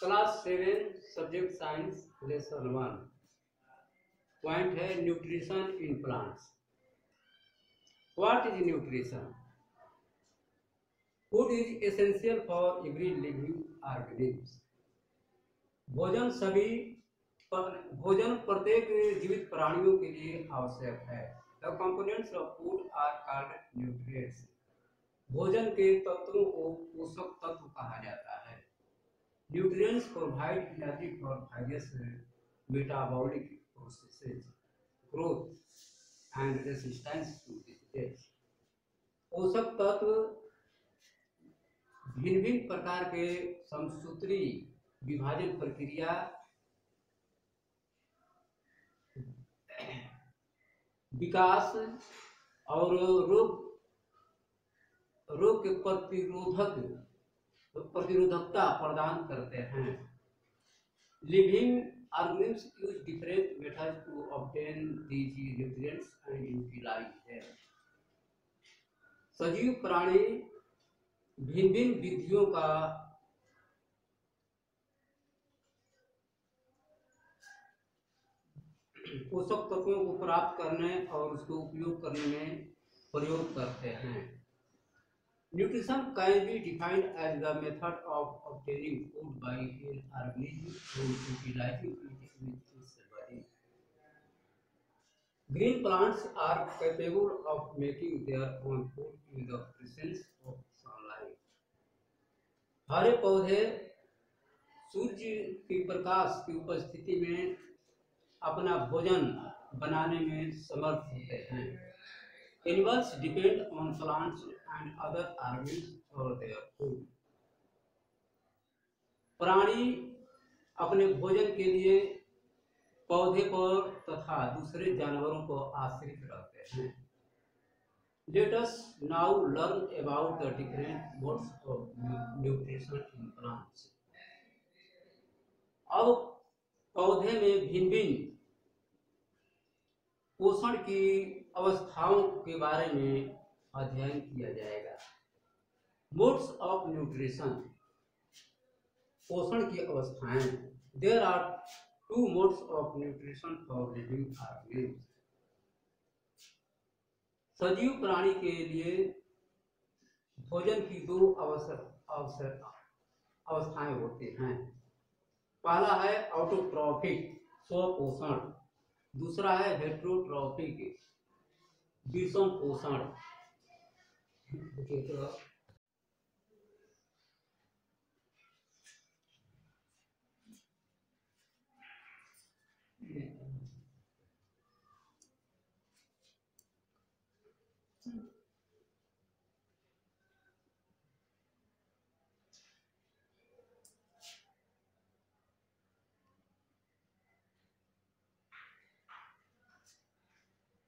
Class 7 subject science lesson 1 point है nutrition in plants. What is nutrition? Food is essential for every living organism. भोजन प्रत्येक जीवित प्राणियों के लिए आवश्यक है। The components of food are called nutrients. भोजन के तत्वों को पोषक तत्व कहा जाता है। Nutrients provide energy for various metabolic processes, growth and resistance to disease. पोषक तत्व भिन्न भिन्न प्रकार के समसूत्री विभाजन प्रक्रिया, विकास और रोग के प्रतिरोधकता प्रदान करते हैं। Living organisms use different methods to obtain these nutrients and utilise them. सजीव प्राणी भिन्न भिन्न विधियों का पोषक तत्वों को प्राप्त करने और उसको उपयोग करने में प्रयोग करते हैं। Nutrition can be defined as the method of obtaining food by an organism through utilising it with its body. Green plants are capable of making their own food in the presence of sunlight. हरे पौधे सूर्य के प्रकाश की उपस्थिति में अपना भोजन बनाने में समर्थ होते हैं। Animals depend on plants and other organisms for their food. प्राणी अपने भोजन के लिए पौधे पर तथा दूसरे जानवरों को आश्रित रहते हैं। Let us now learn about the different modes of nutrition in plants. अब पौधे में भिन्न भिन्न पोषण की अवस्थाओं के बारे में अध्ययन किया जाएगा। Modes of nutrition, पोषण की अवस्थाएं। There are two modes of nutrition for living organisms. सजीव प्राणी के लिए भोजन की दो अवस्थाएं होती हैं। पहला है ऑटोट्रॉफिक स्वपोषण, दूसरा है हेटेरोट्रॉफिक विषम पोषण।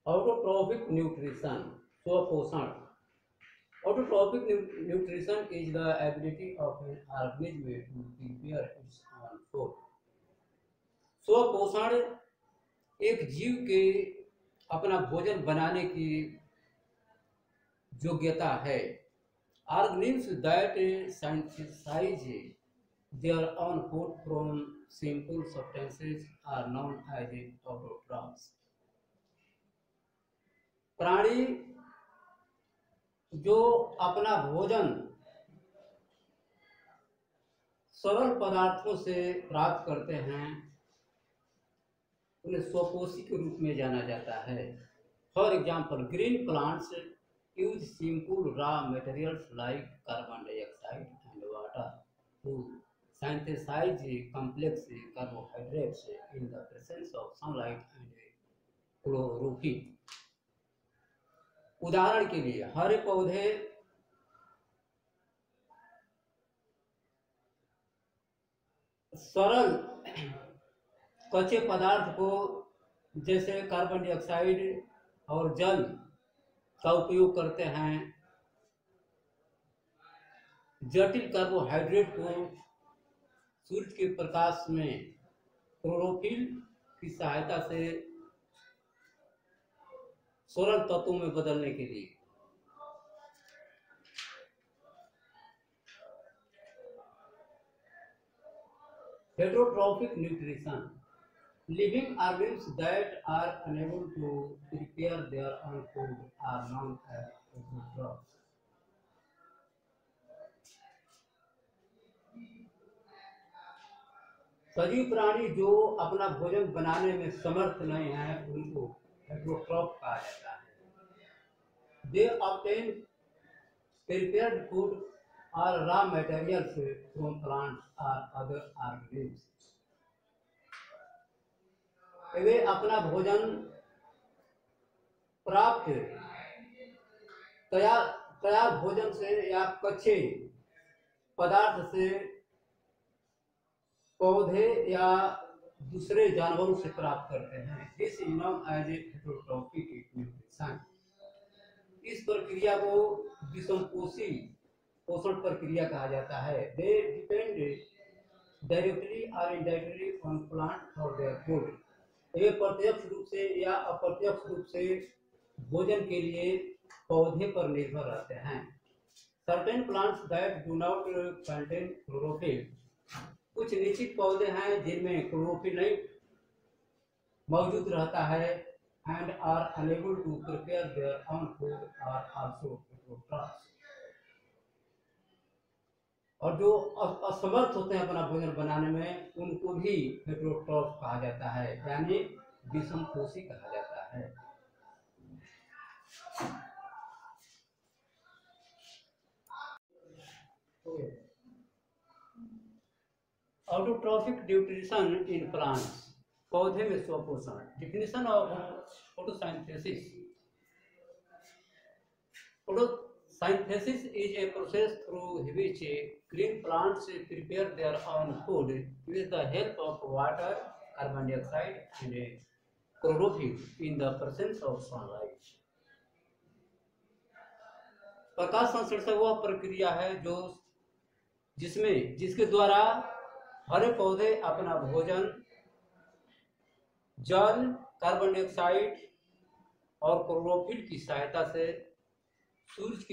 Autotrophic nutrition, स्वपोषण। Autotrophic nutrition is the ability of an organism to prepare its own food. स्वपोषण एक जीव के अपना भोजन बनाने की योग्यता है। Organisms that synthesize their own food from simple substances are known as autotrophs. प्राणी जो अपना भोजन सरल पदार्थों से प्राप्त करते हैं उन्हें स्वपोषी के रूप में जाना जाता है। For example, green plants use simple raw materials like carbon dioxide and water to synthesise complex carbohydrates in the presence of sunlight and chlorophyll. उदाहरण के लिए, हरे पौधे सरल कच्चे पदार्थ को जैसे कार्बन डाइऑक्साइड और जल का उपयोग करते हैं। जटिल कार्बोहाइड्रेट को सूर्य के प्रकाश में क्लोरोफिल की सहायता से सरल तत्वों में बदलने के लिए। Heterotrophic nutrition, living organisms that are unable to prepare their own food are known as heterotrophs. सजीव प्राणी जो अपना भोजन बनाने में समर्थ नहीं है उनको हेटरोट्रॉफ कहा जाता है। They obtain prepared food or raw materials from plants or other organisms. वे अपना भोजन प्राप्त तैयार तैयार भोजन से या कच्चे पदार्थ से पौधे या दूसरे जानवरों से प्राप्त करते हैं। This is known as a heterotrophic nutrition. इस प्रक्रिया को विषमपोषी पोषण प्रक्रिया कहा जाता है। दे डिपेंड डायरेक्टली और indirectly on plant for their food. ये प्रत्यक्ष रूप से या अप्रत्यक्ष रूप से भोजन के लिए पौधे पर निर्भर रहते हैं। Certain plants that do not contain chlorophyll, कुछ निश्चित पौधे हैं जिनमें क्लोरोफिल नहीं मौजूद रहता है, and are unable to prepare their own food are also heterotrophs. और जो असमर्थ होते हैं अपना भोजन बनाने में उनको भी हेटरोट्रॉफ कहा जाता है, यानी विषमपोषी कहा जाता है। ऑटोट्रॉफिक न्यूट्रिशन इन प्लांट्स, पौधे में स्वपोषण। Definition of photosynthesis. Photosynthesis is a process through which green plants prepare their own food with the help of water, carbon dioxide, and chlorophyll in the presence of sunlight. प्रकाश संश्लेषण वह प्रक्रिया है जिसके द्वारा हरे पौधे अपना भोजन जल, कार्बन डाइऑक्साइड और क्लोरोफिल की सहायता से सूरज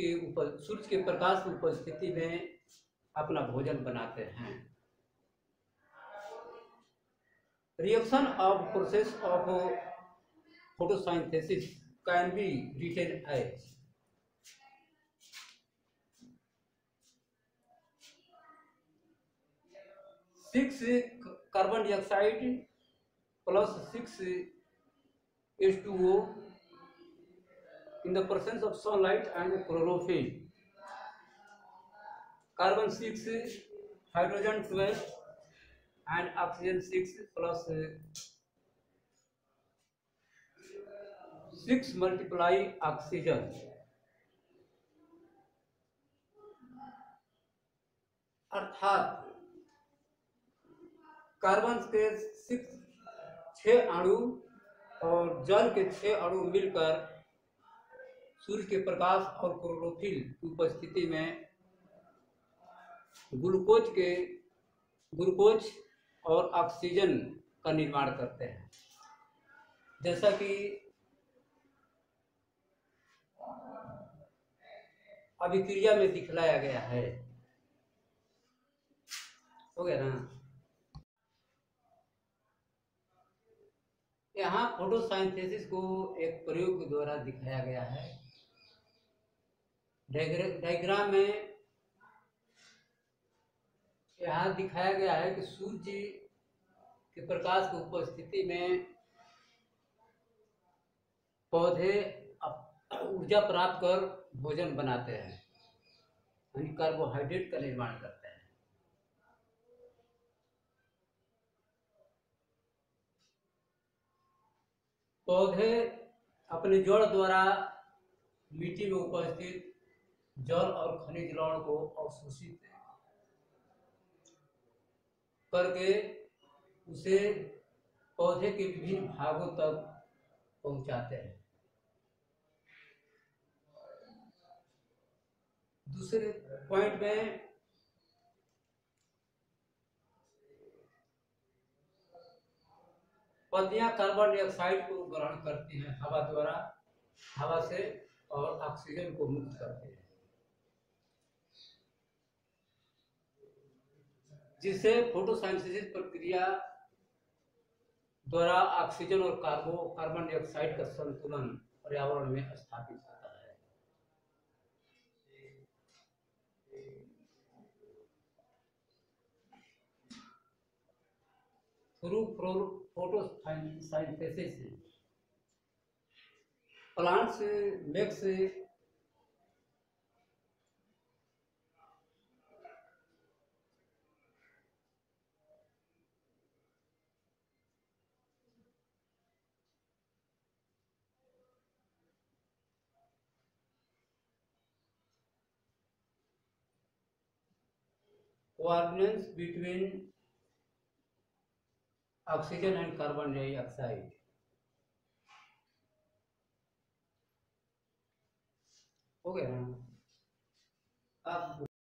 के प्रकाश की उपस्थिति में अपना भोजन बनाते हैं। Reaction of process of photosynthesis can be written as 6 carbon dioxide plus 6 H2O in the presence of sunlight and chlorophyll. Carbon 6, hydrogen 12 and oxygen 6 plus 6 multiply oxygen. अर्थात कार्बन के 6 अणु और जल के 6 अणु मिलकर सूर्य के प्रकाश और क्लोरोफिल की उपस्थिति में ग्लूकोज और ऑक्सीजन का निर्माण करते हैं। जैसा कि अभिक्रिया में दिखलाया गया है। हो गया ना। यहाँ फोटोसिंथेसिस को एक प्रयोग के द्वारा दिखाया गया है। डायग्राम में यहाँ दिखाया गया है कि सूर्य के प्रकाश की उपस्थिति में पौधे ऊर्जा प्राप्त कर भोजन बनाते हैं, यानी कार्बोहाइड्रेट का निर्माण करते हैं। पौधे अपने जड़ द्वारा मिट्टी में उपस्थित जल और खनिज लवण को अवशोषित करके उसे पौधे के विभिन्न भागों तक पहुंचाते हैं। दूसरे पॉइंट में पत्तियां कार्बन डाइऑक्साइड को ग्रहण करती हैं हवा से और ऑक्सीजन को मुक्त करती हैं। जिससे फोटोसिंथेसिस प्रक्रिया द्वारा ऑक्सीजन और कार्बन डाइऑक्साइड का संतुलन पर्यावरण में स्थापित होता है। Through photosynthesis plants makes coordinates between oxygen and carbon dioxide. हो गया ना? आप